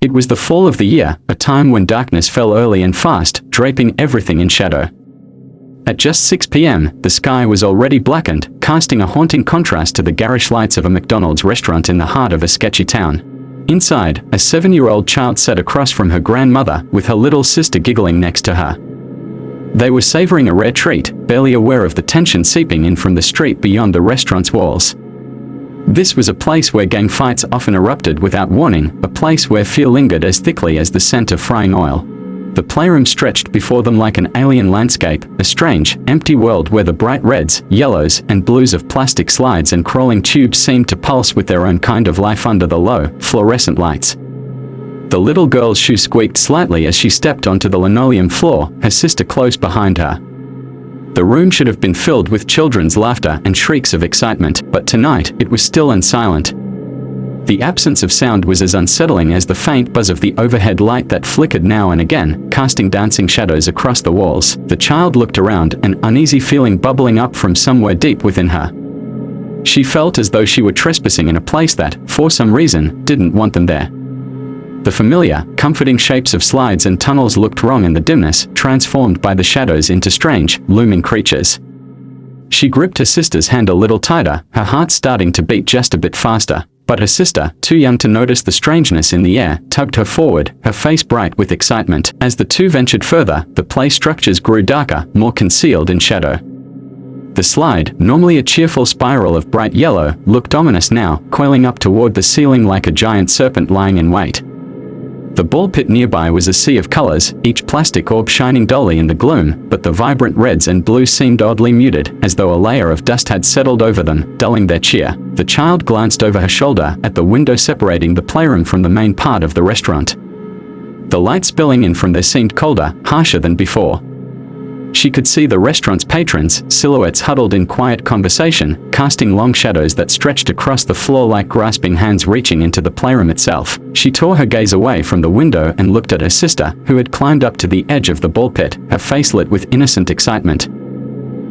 It was the fall of the year, a time when darkness fell early and fast, draping everything in shadow. At just 6 p.m., the sky was already blackened, casting a haunting contrast to the garish lights of a McDonald's restaurant in the heart of a sketchy town. Inside, a 7-year-old child sat across from her grandmother, with her little sister giggling next to her. They were savoring a rare treat, barely aware of the tension seeping in from the street beyond the restaurant's walls. This was a place where gang fights often erupted without warning, a place where fear lingered as thickly as the scent of frying oil. The playroom stretched before them like an alien landscape, a strange, empty world where the bright reds, yellows, and blues of plastic slides and crawling tubes seemed to pulse with their own kind of life under the low, fluorescent lights. The little girl's shoe squeaked slightly as she stepped onto the linoleum floor, her sister close behind her. The room should have been filled with children's laughter and shrieks of excitement, but tonight it was still and silent. The absence of sound was as unsettling as the faint buzz of the overhead light that flickered now and again, casting dancing shadows across the walls. The child looked around, an uneasy feeling bubbling up from somewhere deep within her. She felt as though she were trespassing in a place that, for some reason, didn't want them there. The familiar, comforting shapes of slides and tunnels looked wrong in the dimness, transformed by the shadows into strange, looming creatures. She gripped her sister's hand a little tighter, her heart starting to beat just a bit faster. But her sister, too young to notice the strangeness in the air, tugged her forward, her face bright with excitement. As the two ventured further, the play structures grew darker, more concealed in shadow. The slide, normally a cheerful spiral of bright yellow, looked ominous now, coiling up toward the ceiling like a giant serpent lying in wait. The ball pit nearby was a sea of colors, each plastic orb shining dully in the gloom, but the vibrant reds and blues seemed oddly muted, as though a layer of dust had settled over them, dulling their cheer. The child glanced over her shoulder at the window separating the playroom from the main part of the restaurant. The light spilling in from there seemed colder, harsher than before. She could see the restaurant's patrons, silhouettes huddled in quiet conversation, casting long shadows that stretched across the floor like grasping hands reaching into the playroom itself. She tore her gaze away from the window and looked at her sister, who had climbed up to the edge of the ball pit, her face lit with innocent excitement.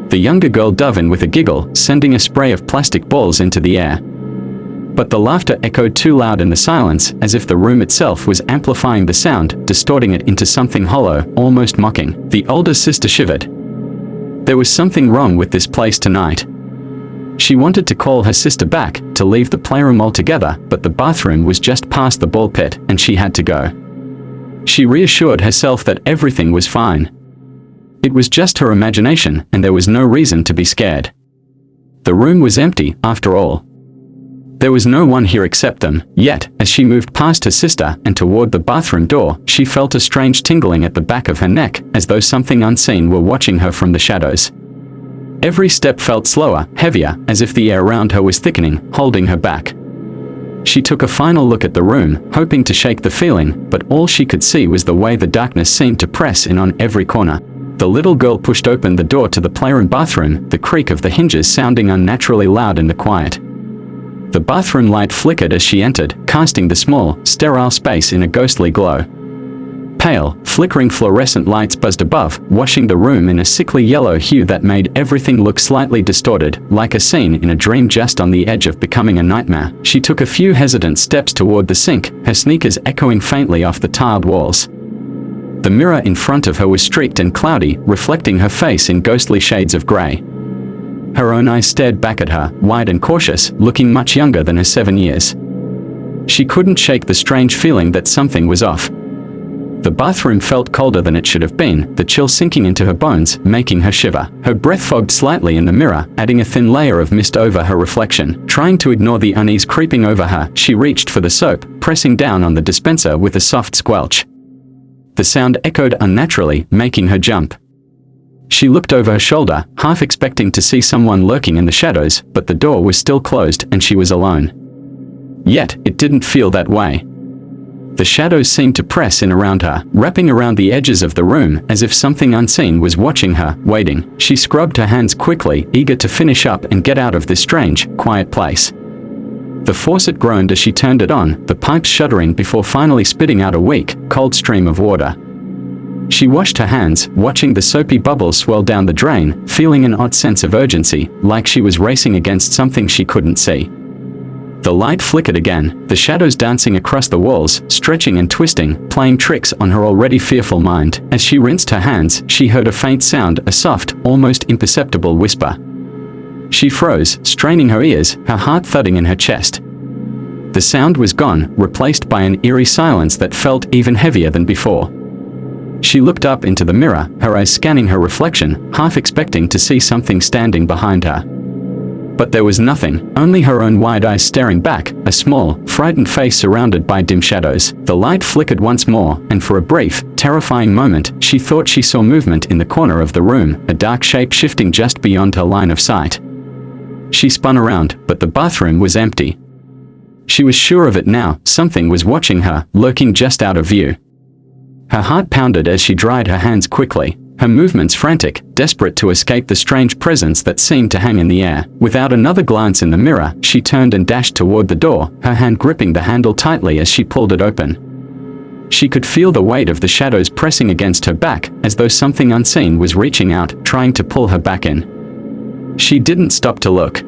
The younger girl dove in with a giggle, sending a spray of plastic balls into the air. But the laughter echoed too loud in the silence, as if the room itself was amplifying the sound, distorting it into something hollow, almost mocking. The older sister shivered. There was something wrong with this place tonight. She wanted to call her sister back, to leave the playroom altogether, but the bathroom was just past the ball pit, and she had to go. She reassured herself that everything was fine. It was just her imagination, and there was no reason to be scared. The room was empty, after all. There was no one here except them, yet, as she moved past her sister and toward the bathroom door, she felt a strange tingling at the back of her neck, as though something unseen were watching her from the shadows. Every step felt slower, heavier, as if the air around her was thickening, holding her back. She took a final look at the room, hoping to shake the feeling, but all she could see was the way the darkness seemed to press in on every corner. The little girl pushed open the door to the playroom bathroom, the creak of the hinges sounding unnaturally loud in the quiet. The bathroom light flickered as she entered, casting the small, sterile space in a ghostly glow. Pale, flickering fluorescent lights buzzed above, washing the room in a sickly yellow hue that made everything look slightly distorted, like a scene in a dream just on the edge of becoming a nightmare. She took a few hesitant steps toward the sink, her sneakers echoing faintly off the tiled walls. The mirror in front of her was streaked and cloudy, reflecting her face in ghostly shades of gray. Her own eyes stared back at her, wide and cautious, looking much younger than her 7 years. She couldn't shake the strange feeling that something was off. The bathroom felt colder than it should have been, the chill sinking into her bones, making her shiver. Her breath fogged slightly in the mirror, adding a thin layer of mist over her reflection. Trying to ignore the unease creeping over her, she reached for the soap, pressing down on the dispenser with a soft squelch. The sound echoed unnaturally, making her jump. She looked over her shoulder, half expecting to see someone lurking in the shadows, but the door was still closed and she was alone. Yet, it didn't feel that way. The shadows seemed to press in around her, wrapping around the edges of the room, as if something unseen was watching her, waiting. She scrubbed her hands quickly, eager to finish up and get out of this strange, quiet place. The faucet groaned as she turned it on, the pipes shuddering before finally spitting out a weak, cold stream of water. She washed her hands, watching the soapy bubbles swirl down the drain, feeling an odd sense of urgency, like she was racing against something she couldn't see. The light flickered again, the shadows dancing across the walls, stretching and twisting, playing tricks on her already fearful mind. As she rinsed her hands, she heard a faint sound, a soft, almost imperceptible whisper. She froze, straining her ears, her heart thudding in her chest. The sound was gone, replaced by an eerie silence that felt even heavier than before. She looked up into the mirror, her eyes scanning her reflection, half expecting to see something standing behind her. But there was nothing, only her own wide eyes staring back, a small, frightened face surrounded by dim shadows. The light flickered once more, and for a brief, terrifying moment, she thought she saw movement in the corner of the room, a dark shape shifting just beyond her line of sight. She spun around, but the bathroom was empty. She was sure of it now, something was watching her, lurking just out of view. Her heart pounded as she dried her hands quickly, her movements frantic, desperate to escape the strange presence that seemed to hang in the air. Without another glance in the mirror, she turned and dashed toward the door, her hand gripping the handle tightly as she pulled it open. She could feel the weight of the shadows pressing against her back, as though something unseen was reaching out, trying to pull her back in. She didn't stop to look.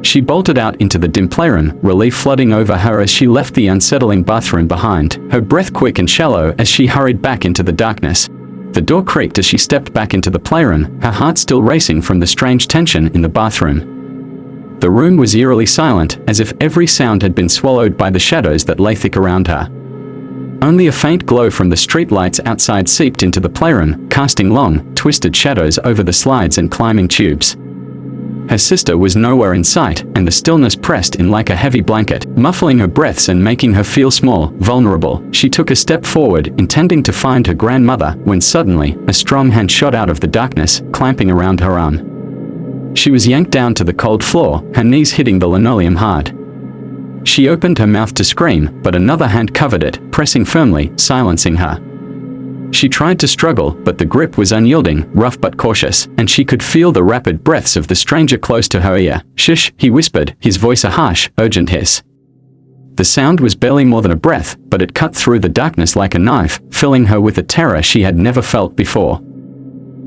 She bolted out into the dim playroom, relief flooding over her as she left the unsettling bathroom behind, her breath quick and shallow as she hurried back into the darkness. The door creaked as she stepped back into the playroom, her heart still racing from the strange tension in the bathroom. The room was eerily silent, as if every sound had been swallowed by the shadows that lay thick around her. Only a faint glow from the streetlights outside seeped into the playroom, casting long, twisted shadows over the slides and climbing tubes. Her sister was nowhere in sight, and the stillness pressed in like a heavy blanket, muffling her breaths and making her feel small, vulnerable. She took a step forward, intending to find her grandmother, when suddenly, a strong hand shot out of the darkness, clamping around her arm. She was yanked down to the cold floor, her knees hitting the linoleum hard. She opened her mouth to scream, but another hand covered it, pressing firmly, silencing her. She tried to struggle, but the grip was unyielding, rough but cautious, and she could feel the rapid breaths of the stranger close to her ear. "Shush," he whispered, his voice a harsh, urgent hiss. The sound was barely more than a breath, but it cut through the darkness like a knife, filling her with a terror she had never felt before.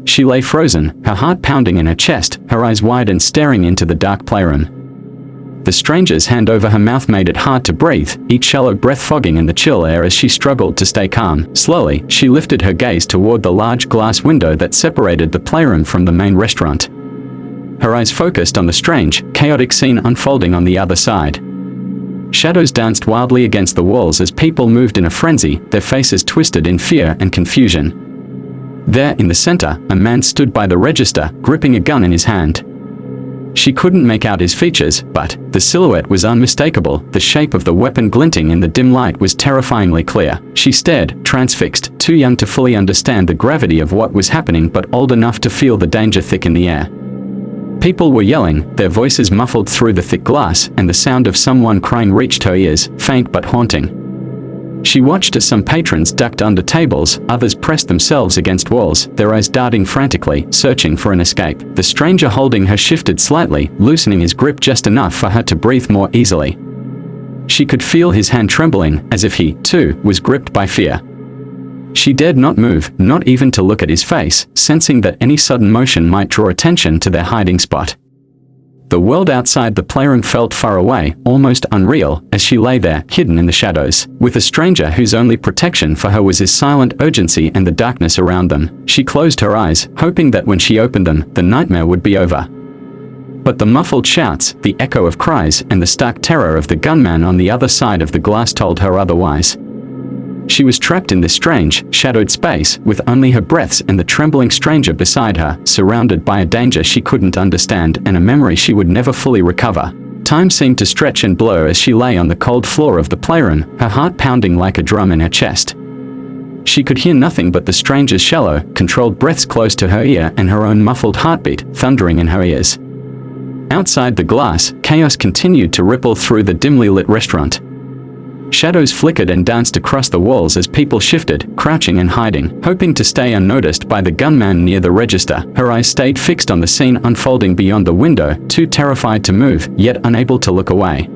She lay frozen, her heart pounding in her chest, her eyes wide and staring into the dark playroom. The stranger's hand over her mouth made it hard to breathe, each shallow breath fogging in the chill air as she struggled to stay calm. Slowly, she lifted her gaze toward the large glass window that separated the playroom from the main restaurant. Her eyes focused on the strange, chaotic scene unfolding on the other side. Shadows danced wildly against the walls as people moved in a frenzy, their faces twisted in fear and confusion. There, in the center, a man stood by the register, gripping a gun in his hand. She couldn't make out his features, but the silhouette was unmistakable, the shape of the weapon glinting in the dim light was terrifyingly clear. She stared, transfixed, too young to fully understand the gravity of what was happening but old enough to feel the danger thick in the air. People were yelling, their voices muffled through the thick glass, and the sound of someone crying reached her ears, faint but haunting. She watched as some patrons ducked under tables, others pressed themselves against walls, their eyes darting frantically, searching for an escape. The stranger holding her shifted slightly, loosening his grip just enough for her to breathe more easily. She could feel his hand trembling, as if he, too, was gripped by fear. She dared not move, not even to look at his face, sensing that any sudden motion might draw attention to their hiding spot. The world outside the playroom felt far away, almost unreal, as she lay there, hidden in the shadows, with a stranger whose only protection for her was his silent urgency and the darkness around them. She closed her eyes, hoping that when she opened them, the nightmare would be over. But the muffled shouts, the echo of cries, and the stark terror of the gunman on the other side of the glass told her otherwise. She was trapped in this strange, shadowed space, with only her breaths and the trembling stranger beside her, surrounded by a danger she couldn't understand and a memory she would never fully recover. Time seemed to stretch and blur as she lay on the cold floor of the playroom, her heart pounding like a drum in her chest. She could hear nothing but the stranger's shallow, controlled breaths close to her ear and her own muffled heartbeat, thundering in her ears. Outside the glass, chaos continued to ripple through the dimly lit restaurant. Shadows flickered and danced across the walls as people shifted, crouching and hiding, hoping to stay unnoticed by the gunman near the register. Her eyes stayed fixed on the scene unfolding beyond the window, too terrified to move, yet unable to look away.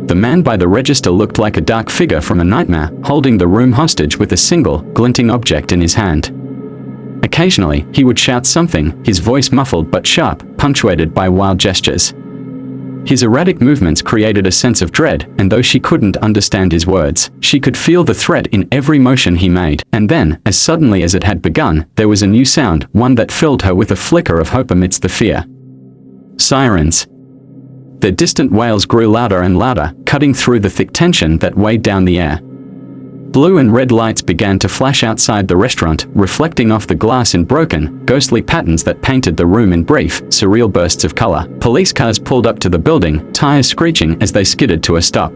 The man by the register looked like a dark figure from a nightmare, holding the room hostage with a single, glinting object in his hand. Occasionally, he would shout something, his voice muffled but sharp, punctuated by wild gestures. His erratic movements created a sense of dread, and though she couldn't understand his words, she could feel the threat in every motion he made. And then, as suddenly as it had begun, there was a new sound, one that filled her with a flicker of hope amidst the fear. Sirens. Their distant wails grew louder and louder, cutting through the thick tension that weighed down the air. Blue and red lights began to flash outside the restaurant, reflecting off the glass in broken, ghostly patterns that painted the room in brief, surreal bursts of color. Police cars pulled up to the building, tires screeching as they skidded to a stop.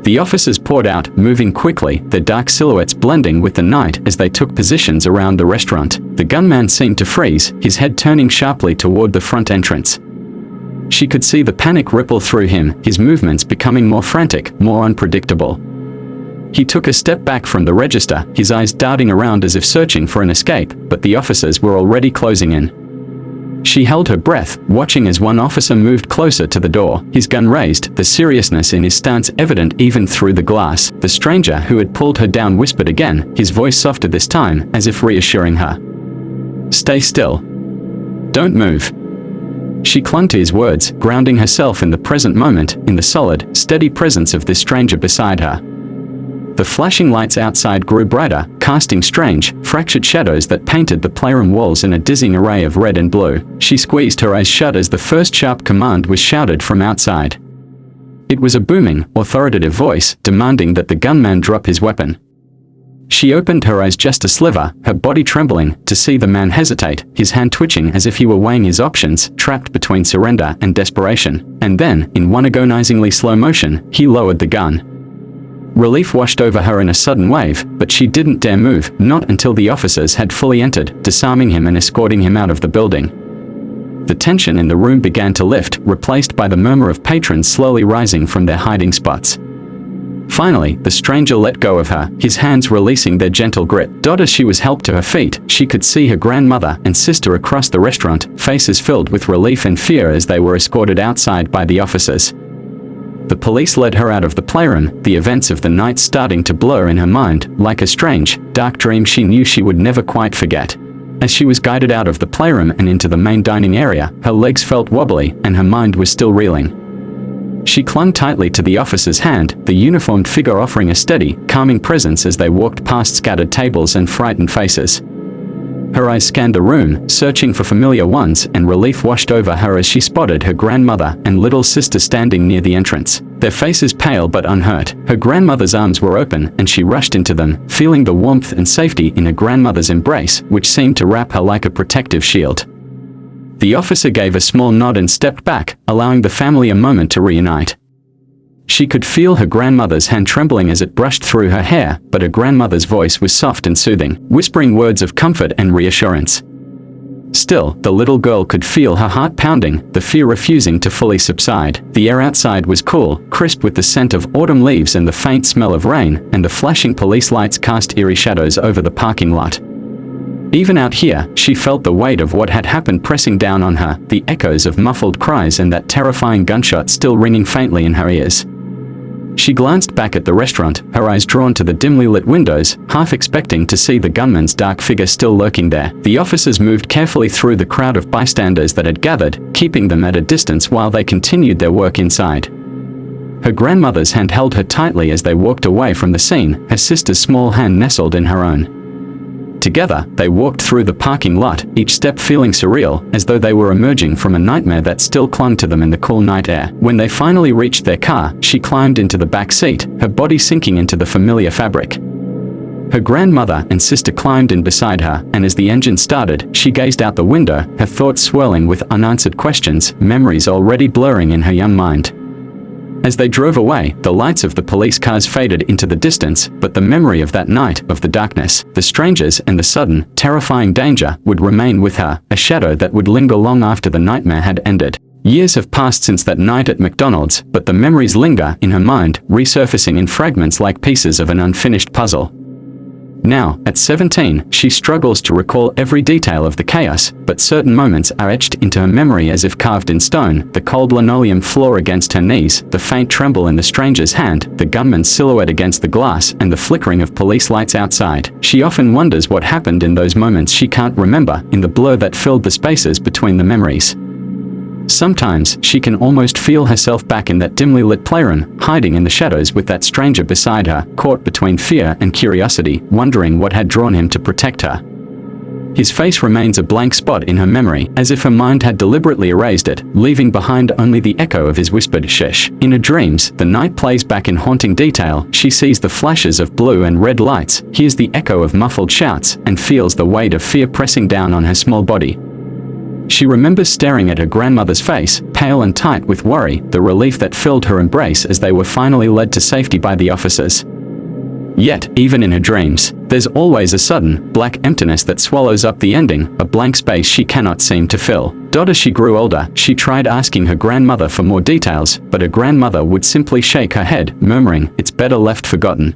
The officers poured out, moving quickly, their dark silhouettes blending with the night as they took positions around the restaurant. The gunman seemed to freeze, his head turning sharply toward the front entrance. She could see the panic ripple through him, his movements becoming more frantic, more unpredictable. He took a step back from the register, his eyes darting around as if searching for an escape, but the officers were already closing in. She held her breath, watching as one officer moved closer to the door, his gun raised, the seriousness in his stance evident even through the glass. The stranger who had pulled her down whispered again, his voice softer this time, as if reassuring her. "Stay still. Don't move." She clung to his words, grounding herself in the present moment, in the solid, steady presence of this stranger beside her. The flashing lights outside grew brighter, casting strange, fractured shadows that painted the playroom walls in a dizzying array of red and blue. She squeezed her eyes shut as the first sharp command was shouted from outside. It was a booming, authoritative voice, demanding that the gunman drop his weapon. She opened her eyes just a sliver, her body trembling, to see the man hesitate, his hand twitching as if he were weighing his options, trapped between surrender and desperation. And then, in one agonizingly slow motion, he lowered the gun. Relief washed over her in a sudden wave, but she didn't dare move, not until the officers had fully entered, disarming him and escorting him out of the building. The tension in the room began to lift, replaced by the murmur of patrons slowly rising from their hiding spots. Finally, the stranger let go of her, his hands releasing their gentle grip. As she was helped to her feet, she could see her grandmother and sister across the restaurant, faces filled with relief and fear as they were escorted outside by the officers. The police led her out of the playroom, the events of the night starting to blur in her mind, like a strange, dark dream she knew she would never quite forget. As she was guided out of the playroom and into the main dining area, her legs felt wobbly, and her mind was still reeling. She clung tightly to the officer's hand, the uniformed figure offering a steady, calming presence as they walked past scattered tables and frightened faces. Her eyes scanned the room, searching for familiar ones, and relief washed over her as she spotted her grandmother and little sister standing near the entrance. Their faces pale but unhurt. Her grandmother's arms were open, and she rushed into them, feeling the warmth and safety in her grandmother's embrace, which seemed to wrap her like a protective shield. The officer gave a small nod and stepped back, allowing the family a moment to reunite. She could feel her grandmother's hand trembling as it brushed through her hair, but her grandmother's voice was soft and soothing, whispering words of comfort and reassurance. Still, the little girl could feel her heart pounding, the fear refusing to fully subside. The air outside was cool, crisp with the scent of autumn leaves and the faint smell of rain, and the flashing police lights cast eerie shadows over the parking lot. Even out here, she felt the weight of what had happened pressing down on her, the echoes of muffled cries and that terrifying gunshot still ringing faintly in her ears. She glanced back at the restaurant, her eyes drawn to the dimly lit windows, half expecting to see the gunman's dark figure still lurking there. The officers moved carefully through the crowd of bystanders that had gathered, keeping them at a distance while they continued their work inside. Her grandmother's hand held her tightly as they walked away from the scene, her sister's small hand nestled in her own. Together, they walked through the parking lot, each step feeling surreal, as though they were emerging from a nightmare that still clung to them in the cool night air. When they finally reached their car, she climbed into the back seat, her body sinking into the familiar fabric. Her grandmother and sister climbed in beside her, and as the engine started, she gazed out the window, her thoughts swirling with unanswered questions, memories already blurring in her young mind. As they drove away, the lights of the police cars faded into the distance, but the memory of that night, of the darkness, the strangers and the sudden, terrifying danger, would remain with her, a shadow that would linger long after the nightmare had ended. Years have passed since that night at McDonald's, but the memories linger in her mind, resurfacing in fragments like pieces of an unfinished puzzle. Now, at 17, she struggles to recall every detail of the chaos, but certain moments are etched into her memory as if carved in stone: the cold linoleum floor against her knees, the faint tremble in the stranger's hand, the gunman's silhouette against the glass, and the flickering of police lights outside. She often wonders what happened in those moments she can't remember, in the blur that filled the spaces between the memories. Sometimes, she can almost feel herself back in that dimly lit playroom, hiding in the shadows with that stranger beside her, caught between fear and curiosity, wondering what had drawn him to protect her. His face remains a blank spot in her memory, as if her mind had deliberately erased it, leaving behind only the echo of his whispered "shh." In her dreams, the night plays back in haunting detail. She sees the flashes of blue and red lights, hears the echo of muffled shouts, and feels the weight of fear pressing down on her small body. She remembers staring at her grandmother's face, pale and tight with worry, the relief that filled her embrace as they were finally led to safety by the officers. Yet, even in her dreams, there's always a sudden, black emptiness that swallows up the ending, a blank space she cannot seem to fill. As she grew older, she tried asking her grandmother for more details, but her grandmother would simply shake her head, murmuring, "It's better left forgotten."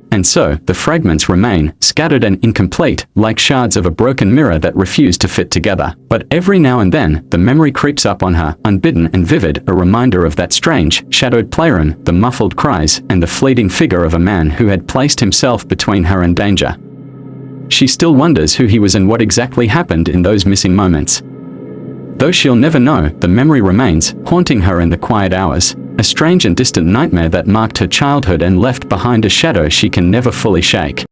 And so, the fragments remain, scattered and incomplete, like shards of a broken mirror that refuse to fit together. But every now and then, the memory creeps up on her, unbidden and vivid, a reminder of that strange, shadowed playroom, the muffled cries, and the fleeting figure of a man who had placed himself between her and danger. She still wonders who he was and what exactly happened in those missing moments. Though she'll never know, the memory remains, haunting her in the quiet hours. A strange and distant nightmare that marked her childhood and left behind a shadow she can never fully shake.